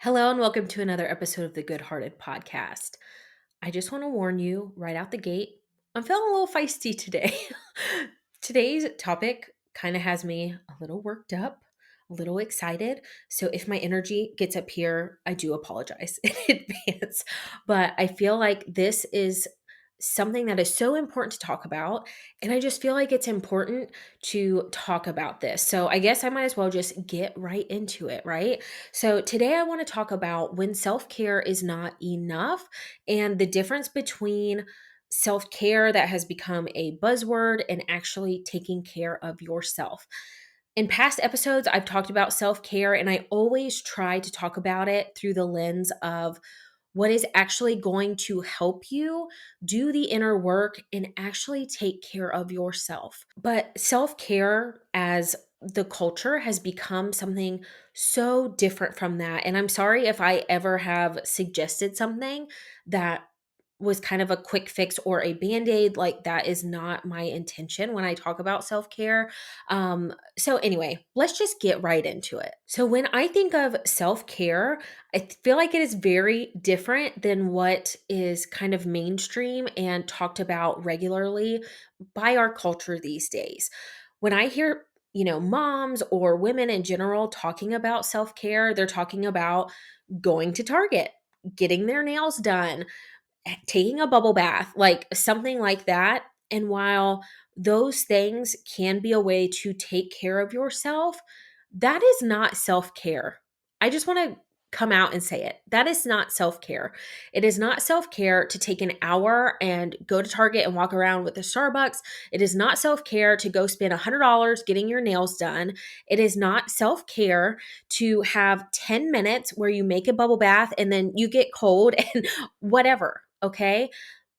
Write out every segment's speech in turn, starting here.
Hello, and welcome to another episode of the Good Hearted Podcast. I just want to warn you right out the gate, I'm feeling a little feisty today. Today's topic kind of has me a little worked up, a little excited. So if my energy gets up here, I do apologize in advance. But I feel like this is something that is so important to talk about. And I just feel like it's important to talk about this. So I guess I might as well just get right into it, right? So today I want to talk about when self care is not enough and the difference between self care that has become a buzzword and actually taking care of yourself. In past episodes, I've talked about self care, and I always try to talk about it through the lens of what is actually going to help you do the inner work and actually take care of yourself. But self care as the culture has become something so different from that. And I'm sorry if I ever have suggested something that was kind of a quick fix or a band-aid. Like, that is not my intention when I talk about self-care. So anyway, let's just get right into it. So when I think of self-care, I feel like it is very different than what is kind of mainstream and talked about regularly by our culture these days. When I hear, moms or women in general talking about self-care, they're talking about going to Target, getting their nails done, taking a bubble bath, like something like that. And while those things can be a way to take care of yourself, that is not self care. I just want to come out and say it. That is not self care. It is not self care to take an hour and go to Target and walk around with a Starbucks. It is not self care to go spend $100 getting your nails done. It is not self care to have 10 minutes where you make a bubble bath and then you get cold and whatever. Okay.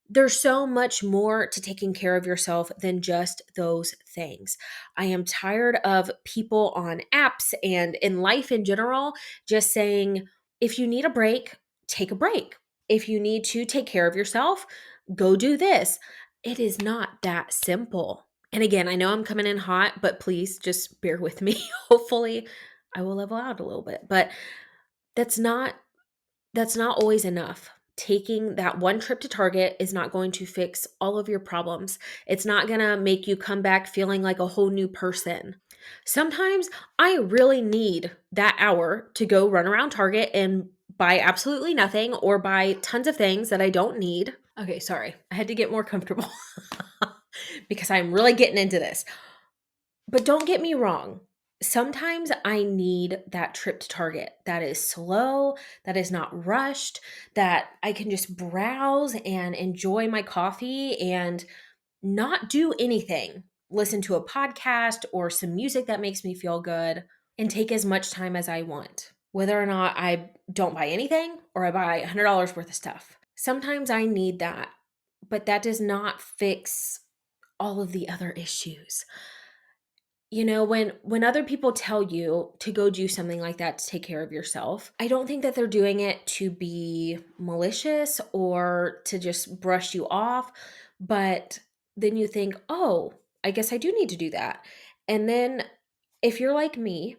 There's so much more to taking care of yourself than just those things. I am tired of people on apps and in life in general just saying, if you need a break, take a break. If you need to take care of yourself, go do this. It is not that simple. And again, I know I'm coming in hot, but please just bear with me. Hopefully, I will level out a little bit. But that's not that's not always enough. Taking that one trip to Target is not going to fix all of your problems. It's not going to make you come back feeling like a whole new person. Sometimes I really need that hour to go run around Target and buy absolutely nothing or buy tons of things that I don't need. Okay, sorry. I had to get more comfortable because I'm really getting into this. But don't get me wrong. Sometimes I need that trip to Target that is slow, that is not rushed, that I can just browse and enjoy my coffee and not do anything. Listen to a podcast or some music that makes me feel good and take as much time as I want, whether or not I don't buy anything or I buy $100 worth of stuff. Sometimes I need that, but that does not fix all of the other issues. When other people tell you to go do something like that to take care of yourself, I don't think that they're doing it to be malicious or to just brush you off, but then you think, "Oh, I guess I do need to do that." And then if you're like me,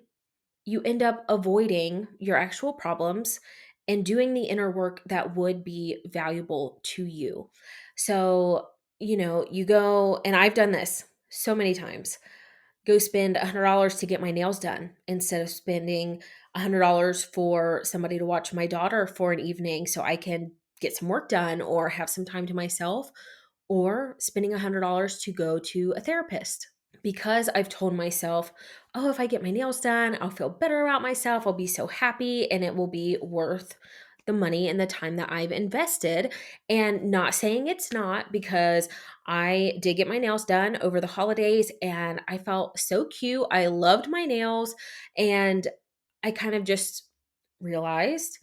you end up avoiding your actual problems and doing the inner work that would be valuable to you. So, you go, and I've done this so many times, go spend $100 to get my nails done instead of spending $100 for somebody to watch my daughter for an evening so I can get some work done or have some time to myself, or spending $100 to go to a therapist. Because I've told myself, oh, if I get my nails done, I'll feel better about myself. I'll be so happy and it will be worth the money and the time that I've invested. And not saying it's not, because I did get my nails done over the holidays and I felt so cute. I loved my nails, and I kind of just realized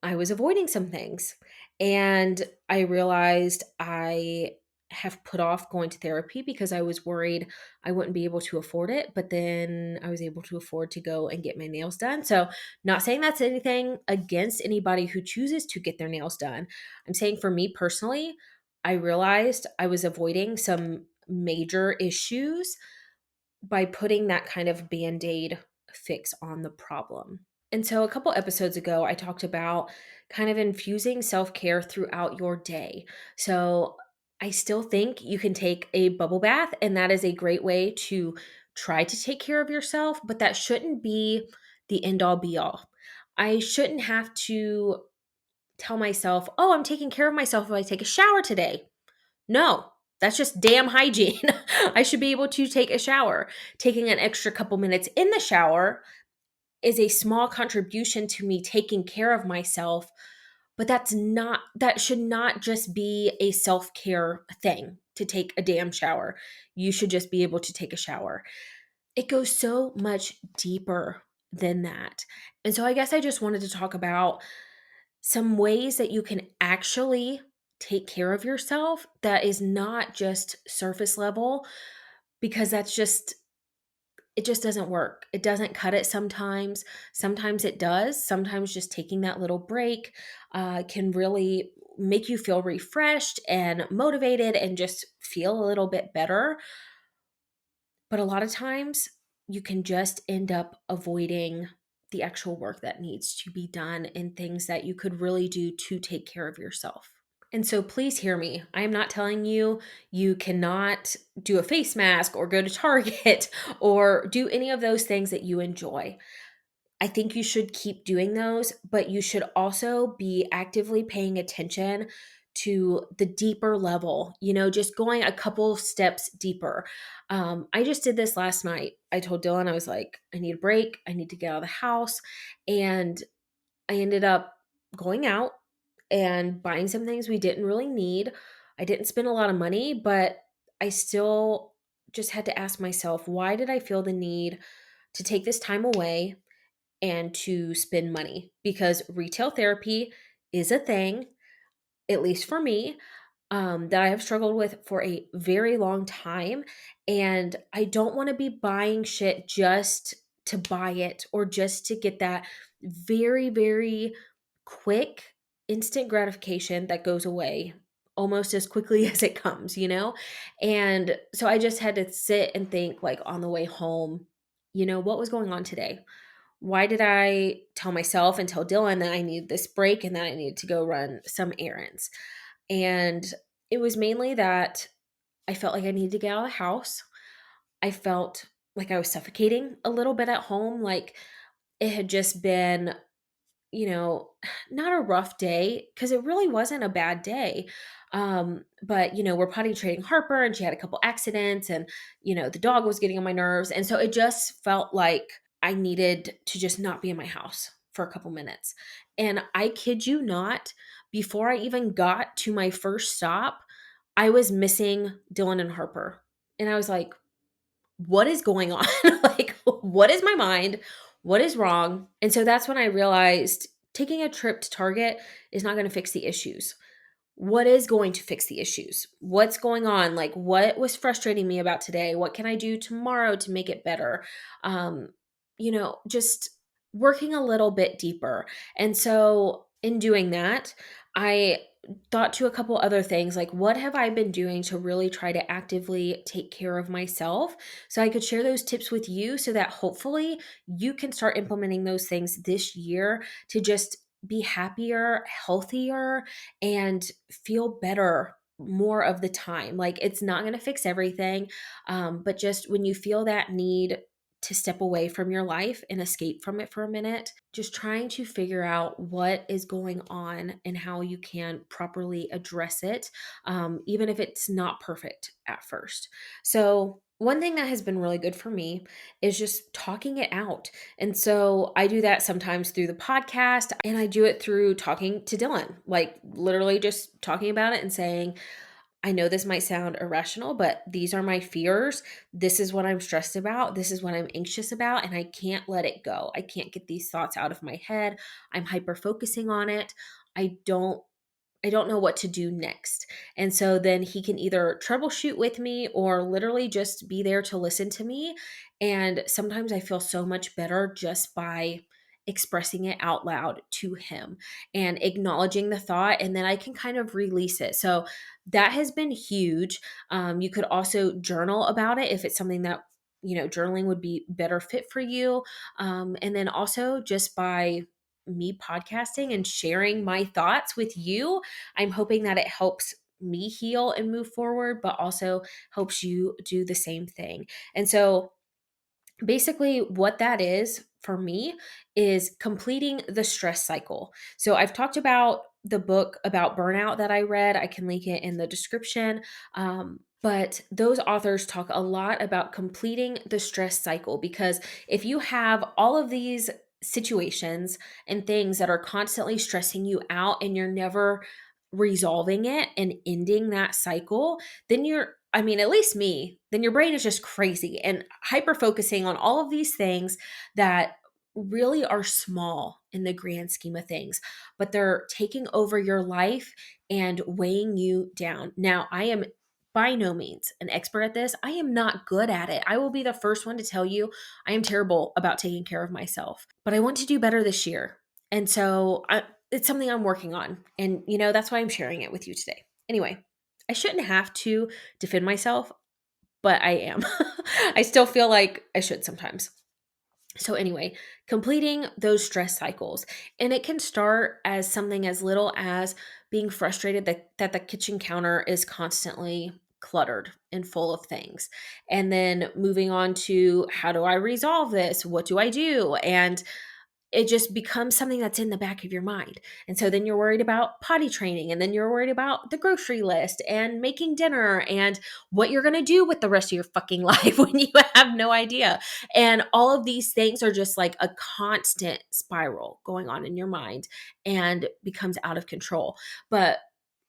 I was avoiding some things. And I realized I have put off going to therapy because I was worried I wouldn't be able to afford it. But then I was able to afford to go and get my nails done. So, not saying that's anything against anybody who chooses to get their nails done. I'm saying for me personally, I realized I was avoiding some major issues by putting that kind of band aid fix on the problem. And so a couple episodes ago, I talked about kind of infusing self care throughout your day. So I still think you can take a bubble bath, and that is a great way to try to take care of yourself, but that shouldn't be the end all be all. I shouldn't have to tell myself, oh, I'm taking care of myself if I take a shower today. No, that's just damn hygiene. I should be able to take a shower. Taking an extra couple minutes in the shower is a small contribution to me taking care of myself, but that should not just be a self-care thing to take a damn shower. You should just be able to take a shower. It goes so much deeper than that. And so I guess I just wanted to talk about some ways that you can actually take care of yourself that is not just surface level, because it just doesn't work. It doesn't cut it sometimes. Sometimes it does. Sometimes just taking that little break can really make you feel refreshed and motivated and just feel a little bit better. But a lot of times you can just end up avoiding the actual work that needs to be done and things that you could really do to take care of yourself. And so please hear me. I am not telling you you cannot do a face mask or go to Target or do any of those things that you enjoy. I think you should keep doing those, but you should also be actively paying attention to the deeper level, just going a couple steps deeper. I just did this last night. I told Dylan, I was like, I need a break. I need to get out of the house. And I ended up going out and buying some things we didn't really need. I didn't spend a lot of money, but I still just had to ask myself, why did I feel the need to take this time away and to spend money? Because retail therapy is a thing, at least for me, that I have struggled with for a very long time. And I don't want to be buying shit just to buy it or just to get that very, very quick instant gratification that goes away almost as quickly as it comes. And so I just had to sit and think, like, on the way home, what was going on today? Why did I tell myself and tell Dylan that I needed this break and that I needed to go run some errands? And it was mainly that I felt like I needed to get out of the house. I felt like I was suffocating a little bit at home. Like it had just been, you know, not a rough day because it really wasn't a bad day. But we're potty training Harper and she had a couple accidents and, the dog was getting on my nerves. And so it just felt like I needed to just not be in my house for a couple minutes. And I kid you not, before I even got to my first stop, I was missing Dylan and Harper. And I was like, what is going on? Like, what is my mind? What is wrong? And so that's when I realized taking a trip to Target is not going to fix the issues. What is going to fix the issues? What's going on? Like, what was frustrating me about today? What can I do tomorrow to make it better? Just working a little bit deeper. And so, in doing that, I thought to a couple other things like, what have I been doing to really try to actively take care of myself? So I could share those tips with you so that hopefully you can start implementing those things this year to just be happier, healthier, and feel better more of the time. Like it's not going to fix everything, but just when you feel that need to step away from your life and escape from it for a minute, just trying to figure out what is going on and how you can properly address it, even if it's not perfect at first. So, one thing that has been really good for me is just talking it out. And so I do that sometimes through the podcast and I do it through talking to Dylan, like literally just talking about it and saying, I know this might sound irrational, but these are my fears. This is what I'm stressed about. This is what I'm anxious about. And I can't let it go. I can't get these thoughts out of my head. I'm hyper focusing on it. I don't know what to do next. And so then he can either troubleshoot with me or literally just be there to listen to me. And sometimes I feel so much better just by expressing it out loud to him and acknowledging the thought, and then I can kind of release it. So that has been huge. You could also journal about it if it's something that journaling would be better fit for you. And then also just by me podcasting and sharing my thoughts with you, I'm hoping that it helps me heal and move forward, but also helps you do the same thing. And so basically, what that is for me is completing the stress cycle. So, I've talked about the book about burnout that I read. I can link it in the description. But those authors talk a lot about completing the stress cycle because if you have all of these situations and things that are constantly stressing you out and you're never resolving it and ending that cycle, then I mean, at least me, then your brain is just crazy and hyper focusing on all of these things that really are small in the grand scheme of things, but they're taking over your life and weighing you down. Now, I am by no means an expert at this. I am not good at it. I will be the first one to tell you I am terrible about taking care of myself, but I want to do better this year. And so it's something I'm working on. And, that's why I'm sharing it with you today. Anyway, I shouldn't have to defend myself, but I am. I still feel like I should sometimes. So, anyway, completing those stress cycles. And it can start as something as little as being frustrated that the kitchen counter is constantly cluttered and full of things. And then moving on to how do I resolve this? What do I do? And it just becomes something that's in the back of your mind. And so then you're worried about potty training, and then you're worried about the grocery list and making dinner and what you're going to do with the rest of your fucking life when you have no idea. And all of these things are just like a constant spiral going on in your mind and becomes out of control. But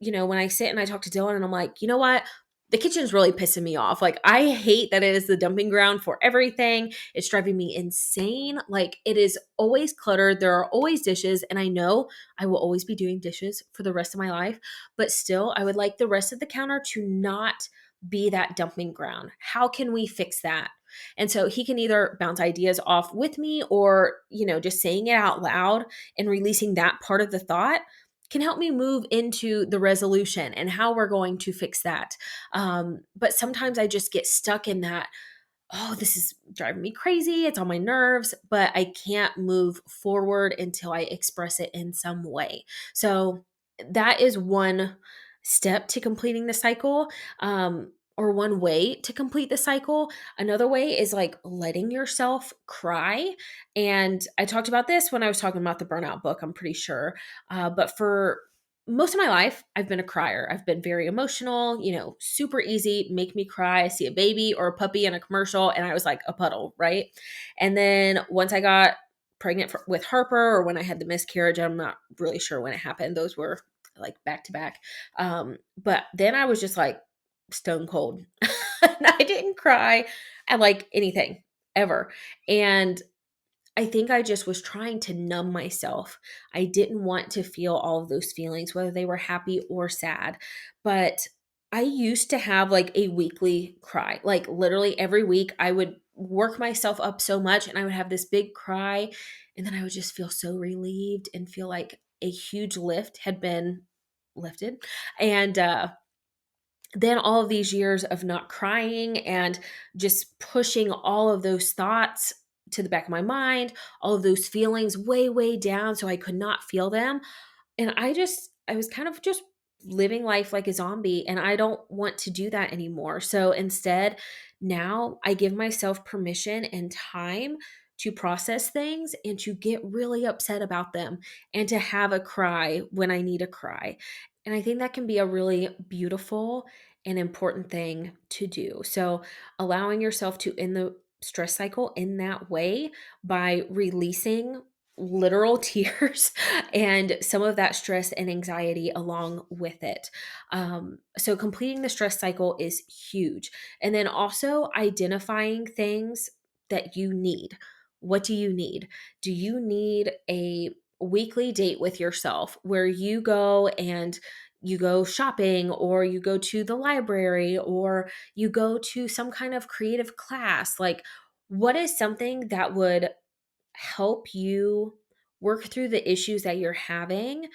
when I sit and I talk to Dylan and I'm like, you know what? The kitchen's really pissing me off. Like, I hate that it is the dumping ground for everything. It's driving me insane. Like, it is always cluttered. There are always dishes. And I know I will always be doing dishes for the rest of my life. But still, I would like the rest of the counter to not be that dumping ground. How can we fix that? And so he can either bounce ideas off with me or, just saying it out loud and releasing that part of the thought can help me move into the resolution and how we're going to fix that. But sometimes I just get stuck in that, oh, this is driving me crazy. It's on my nerves, but I can't move forward until I express it in some way. So that is one step to completing the cycle. Or one way to complete the cycle. Another way is like letting yourself cry. And I talked about this when I was talking about the burnout book, I'm pretty sure. But for most of my life, I've been a crier. I've been very emotional, super easy, make me cry. I see a baby or a puppy in a commercial, and I was like a puddle, right? And then once I got pregnant with Harper, or when I had the miscarriage, I'm not really sure when it happened. Those were like back to back. But then I was just like stone cold. And I didn't cry at like anything ever. And I think I just was trying to numb myself. I didn't want to feel all of those feelings, whether they were happy or sad. But I used to have like a weekly cry. Like literally every week, I would work myself up so much and I would have this big cry. And then I would just feel so relieved and feel like a huge lift had been lifted. And then all of these years of not crying and just pushing all of those thoughts to the back of my mind, all of those feelings way, way down so I could not feel them. And I was kind of just living life like a zombie, and I don't want to do that anymore. So instead, now I give myself permission and time to process things and to get really upset about them and to have a cry when I need a cry. And I think that can be a really beautiful and important thing to do. So allowing yourself to end the stress cycle in that way by releasing literal tears and some of that stress and anxiety along with it. So, completing the stress cycle is huge. And then also identifying things that you need. What do you need? Do you need a weekly date with yourself where you go shopping, or you go to the library, or you go to some kind of creative class? Like, what is something that would help you work through the issues that you're having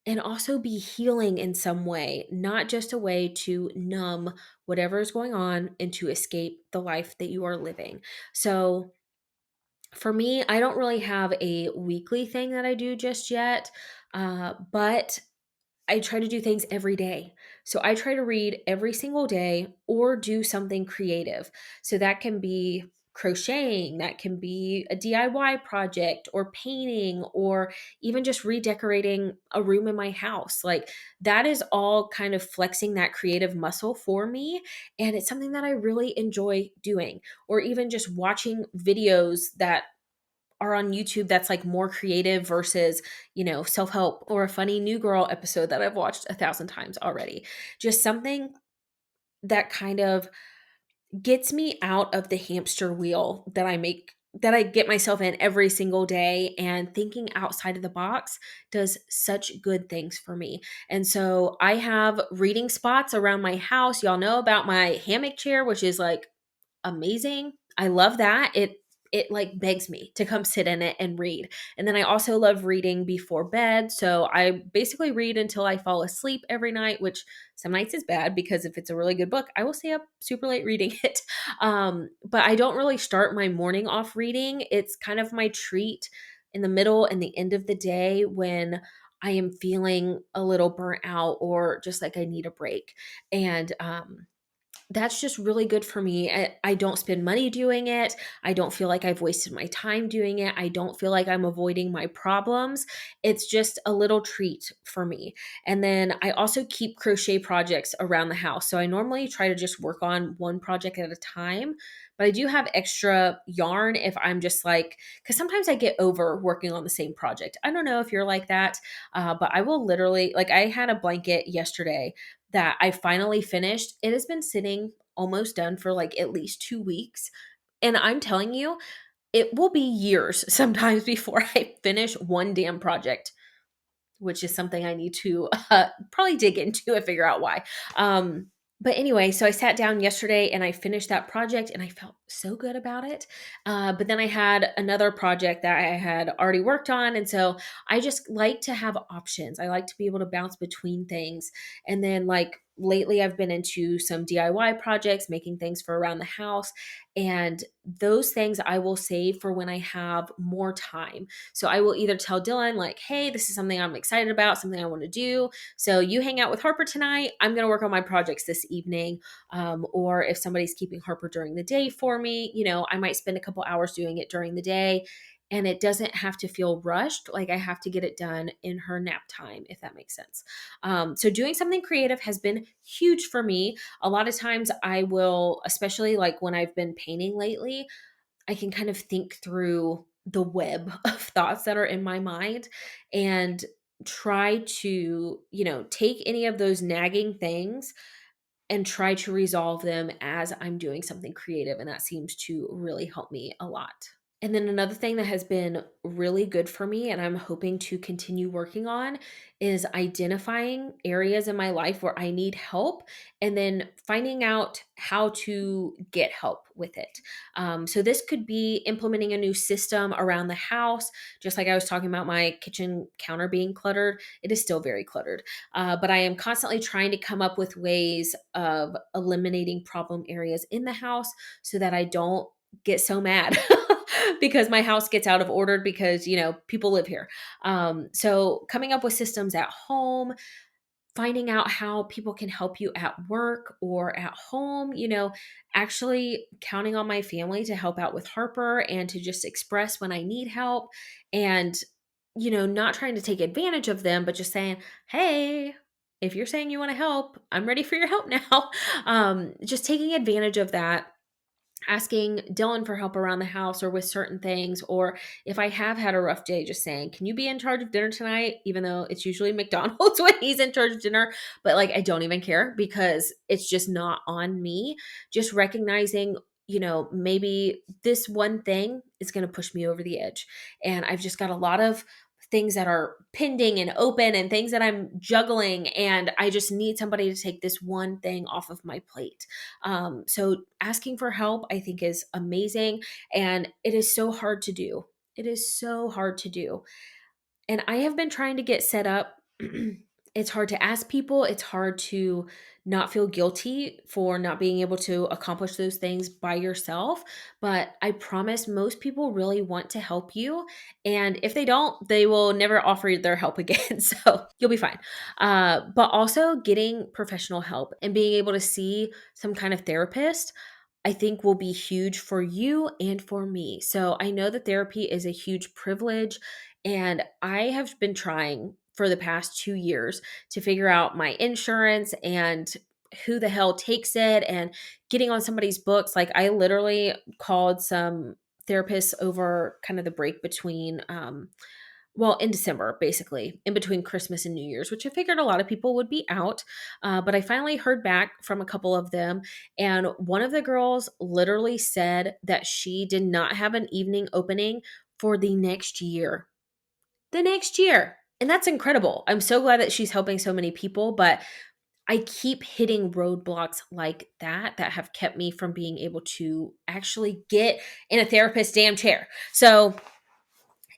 and also be healing in some way, not just a way to numb whatever is going on and to escape the life that you are living. So, for me, I don't really have a weekly thing that I do just yet, but I try to do things every day. So I try to read every single day or do something creative. So that can be crocheting, that can be a DIY project or painting or even just redecorating a room in my house. Like that is all kind of flexing that creative muscle for me. And it's something that I really enjoy doing. Or even just watching videos that are on YouTube that's like more creative versus, self help or a funny New Girl episode that I've watched 1,000 times already. Just something that kind of gets me out of the hamster wheel that I get myself in every single day, and thinking outside of the box does such good things for me. And so I have reading spots around my house. Y'all know about my hammock chair, which is like amazing. I love that. It like begs me to come sit in it and read. And then I also love reading before bed. So I basically read until I fall asleep every night, which some nights is bad because if it's a really good book, I will stay up super late reading it. But I don't really start my morning off reading. It's kind of my treat in the middle and the end of the day when I am feeling a little burnt out or just like I need a break. And that's just really good for me. I don't spend money doing it. I don't feel like I've wasted my time doing it. I don't feel like I'm avoiding my problems. It's just a little treat for me. And then I also keep crochet projects around the house. So I normally try to just work on one project at a time. But I do have extra yarn if I'm just like, because sometimes I get over working on the same project. I don't know if you're like that, but I will literally, like, I had a blanket yesterday that I finally finished. It has been sitting almost done for like at least 2 weeks. And I'm telling you, it will be years sometimes before I finish one damn project, which is something I need to probably dig into and figure out why. But anyway, so I sat down yesterday and I finished that project and I felt so good about it. But then I had another project that I had already worked on. And so I just like to have options. I like to be able to bounce between things. And then, like, lately, I've been into some DIY projects, making things for around the house. And those things I will save for when I have more time. So I will either tell Dylan, like, hey, this is something I'm excited about, something I want to do. So you hang out with Harper tonight. I'm going to work on my projects this evening. Or if somebody's keeping Harper during the day for me, I might spend a couple hours doing it during the day. And it doesn't have to feel rushed. Like I have to get it done in her nap time, if that makes sense. So doing something creative has been huge for me. A lot of times I will, especially like when I've been painting lately, I can kind of think through the web of thoughts that are in my mind and try to, take any of those nagging things and try to resolve them as I'm doing something creative. And that seems to really help me a lot. And then another thing that has been really good for me, and I'm hoping to continue working on, is identifying areas in my life where I need help and then finding out how to get help with it. So, this could be implementing a new system around the house, just like I was talking about my kitchen counter being cluttered. It is still very cluttered, but I am constantly trying to come up with ways of eliminating problem areas in the house so that I don't get so mad because my house gets out of order because people live here. So coming up with systems at home, finding out how people can help you at work or at home, actually counting on my family to help out with Harper and to just express when I need help, and not trying to take advantage of them, but just saying, hey, if you're saying you want to help, I'm ready for your help now. Just taking advantage of that, asking Dylan for help around the house or with certain things, or if I have had a rough day, just saying, can you be in charge of dinner tonight? Even though it's usually McDonald's when he's in charge of dinner, but like, I don't even care because it's just not on me. Just recognizing, maybe this one thing is going to push me over the edge. And I've just got a lot of things that are pending and open and things that I'm juggling. And I just need somebody to take this one thing off of my plate. So asking for help, I think, is amazing. And it is so hard to do. It is so hard to do. And I have been trying to get set up it's hard to ask people. It's hard to not feel guilty for not being able to accomplish those things by yourself. But I promise most people really want to help you. And if they don't, they will never offer you their help again. So you'll be fine. But also getting professional help and being able to see some kind of therapist, I think will be huge for you and for me. So I know that therapy is a huge privilege. And I have been trying for the past 2 years to figure out my insurance and who the hell takes it and getting on somebody's books. Like, I literally called some therapists over kind of the break between well, in December, basically, in between Christmas and New Year's, which I figured a lot of people would be out. But I finally heard back from a couple of them. And one of the girls literally said that she did not have an evening opening for the next year. The next year. And that's incredible. I'm so glad that she's helping so many people, but I keep hitting roadblocks like that have kept me from being able to actually get in a therapist's damn chair. So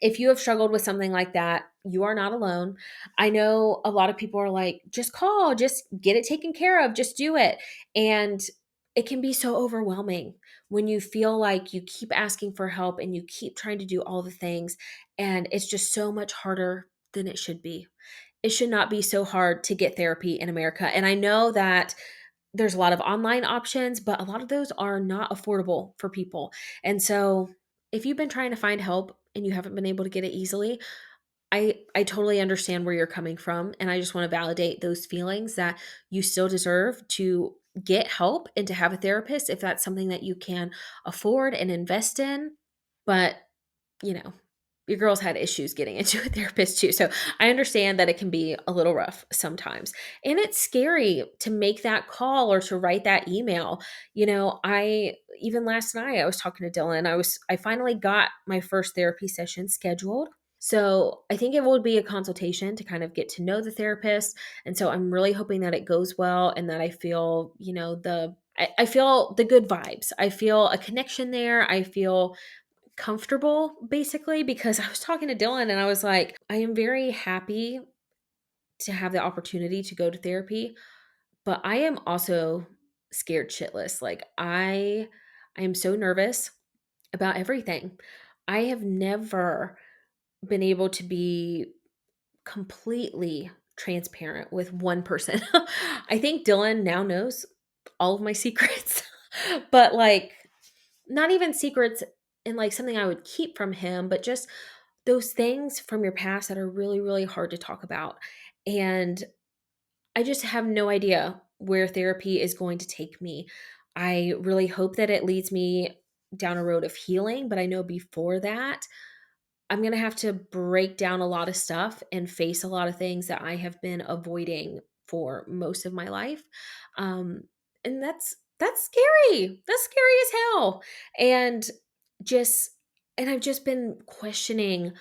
if you have struggled with something like that, you are not alone. I know a lot of people are like, just call, just get it taken care of, just do it. And it can be so overwhelming when you feel like you keep asking for help and you keep trying to do all the things. And it's just so much harder than it should be. It should not be so hard to get therapy in America. And I know that there's a lot of online options, but a lot of those are not affordable for people. And so if you've been trying to find help and you haven't been able to get it easily, I totally understand where you're coming from. And I just want to validate those feelings that you still deserve to get help and to have a therapist if that's something that you can afford and invest in. But, you know, your girl's had issues getting into a therapist too. So I understand that it can be a little rough sometimes. And it's scary to make that call or to write that email. I even last night I was talking to Dylan. I finally got my first therapy session scheduled. So I think it will be a consultation to kind of get to know the therapist. And so I'm really hoping that it goes well and that I feel, I feel the good vibes. I feel a connection there. I feel comfortable basically because I was talking to Dylan and I was like, I am very happy to have the opportunity to go to therapy, but I am also scared shitless. Like, I am so nervous about everything. I have never been able to be completely transparent with one person. I think Dylan now knows all of my secrets, but like, not even secrets and like something I would keep from him, but just those things from your past that are really, really hard to talk about. And I just have no idea where therapy is going to take me. I really hope that it leads me down a road of healing, but I know before that, I'm going to have to break down a lot of stuff and face a lot of things that I have been avoiding for most of my life. Um, and that's scary. That's scary as hell. And just and I've just been questioning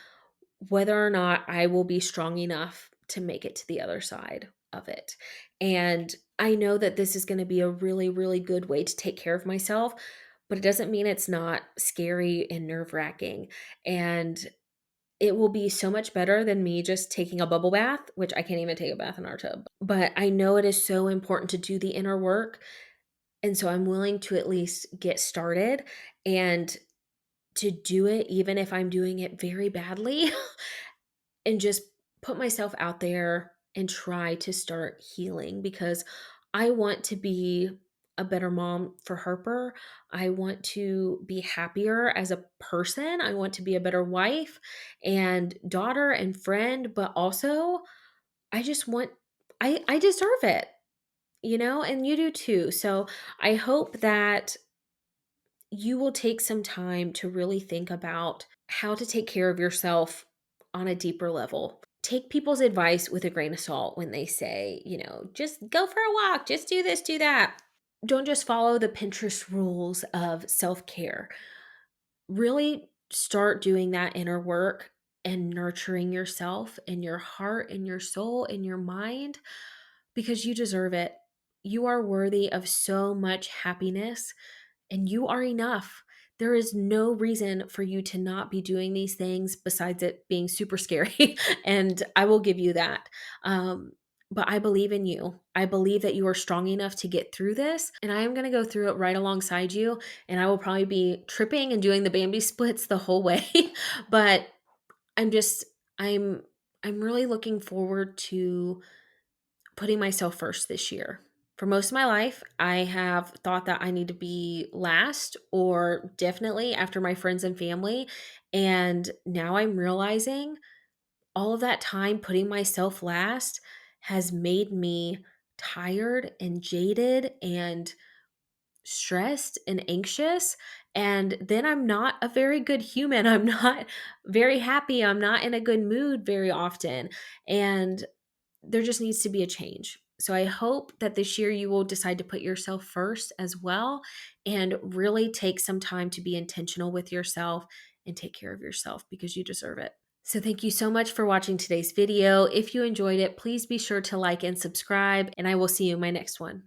whether or not I will be strong enough to make it to the other side of it. And I know that this is going to be a really, really good way to take care of myself, but it doesn't mean it's not scary and nerve wracking. And it will be so much better than me just taking a bubble bath, which I can't even take a bath in our tub. But I know it is so important to do the inner work. And so I'm willing to at least get started and to do it, even if I'm doing it very badly, and just put myself out there and try to start healing because I want to be a better mom for Harper. I want to be happier as a person. I want to be a better wife and daughter and friend, but also I just want I deserve it, and you do too. So I hope that you will take some time to really think about how to take care of yourself on a deeper level. Take people's advice with a grain of salt when they say, just go for a walk, just do this, do that. Don't just follow the Pinterest rules of self care. Really start doing that inner work and nurturing yourself and your heart and your soul and your mind because you deserve it. You are worthy of so much happiness and you are enough. There is no reason for you to not be doing these things besides it being super scary. And I will give you that. but I believe in you. I believe that you are strong enough to get through this, and I am going to go through it right alongside you, and I will probably be tripping and doing the Bambi splits the whole way. But I'm just I'm I'm really looking forward to putting myself first this year. For most of my life, I have thought that I need to be last or definitely after my friends and family, and now I'm realizing all of that time putting myself last has made me tired and jaded and stressed and anxious. And then I'm not a very good human. I'm not very happy. I'm not in a good mood very often. And there just needs to be a change. So I hope that this year you will decide to put yourself first as well and really take some time to be intentional with yourself and take care of yourself because you deserve it. So thank you so much for watching today's video. If you enjoyed it, please be sure to like and subscribe, and I will see you in my next one.